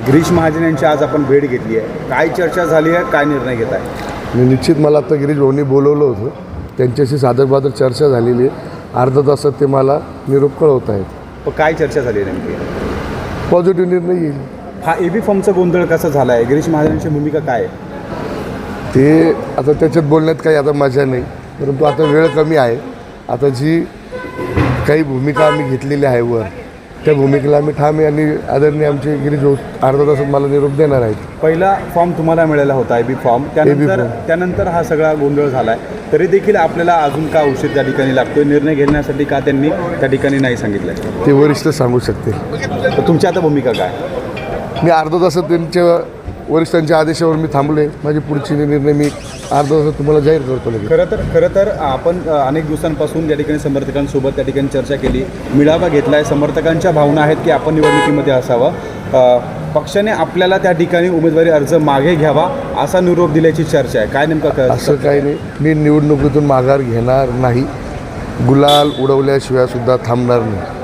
गिरीश महाजन यांची आज आपण भेट घेतली आहे. काय चर्चा झाली आहे, काय निर्णय घेत आहे? निश्चित मला आता गिरीश भाऊंनी बोलवलं होतं, त्यांच्याशी सादरबादर चर्चा झालेली आहे. अर्धा तासात ते मला निरोप कळवत आहेत. पण काय चर्चा झाली आहे नेमकी? पॉझिटिव्ह निर्णय येईल. हा एबी फॉर्मचा गोंधळ कसा झाला आहे? गिरीश महाजनांची भूमिका काय आहे? ते आता त्याच्यात बोलण्यात काही आता मजा नाही, परंतु आता वेळ कमी आहे. आता जी काही भूमिका आम्ही घेतलेली आहे वर, त्या भूमिकेला आम्ही ठाम आहे आणि आदरणीय आमचे गिरीश भाऊ अर्धा तासात मला निरोप देणार आहेत. पहिला फॉर्म तुम्हाला मिळाला होता एबी फॉर्म, त्यानंतर हा सगळा गोंधळ झाला आहे. तरी देखील आपल्याला अजून का उशीर त्या ठिकाणी लागतोय? निर्णय घेण्यासाठी का त्यांनी त्या ठिकाणी नाही सांगितलं? ते वरिष्ठ सांगू शकते. तर तुमची आता भूमिका काय? मी अर्धा तासात त्यांच्या वरिष्ठांच्या आदेशावर मी थांबले. माझी पुढची निर्णय मी अर्धा तासात तुम्हाला जाहीर करतो लगेच. खरं तर आपण अनेक दिवसांपासून त्या ठिकाणी समर्थकांसोबत त्या ठिकाणी चर्चा केली, मेळावा घेतला आहे. समर्थकांच्या भावना आहेत की आपण निवडणुकीमध्ये असावं, पक्षाने आपल्याला त्या ठिकाणी उमेदवारी अर्ज मागे घ्यावा असा निरोप दिल्याची चर्चा आहे. काय नेमकं असं काही नाही. मी निवडणुकीतून माघार घेणार नाही. गुलाल उडवल्याशिवाय सुद्धा थांबणार नाही.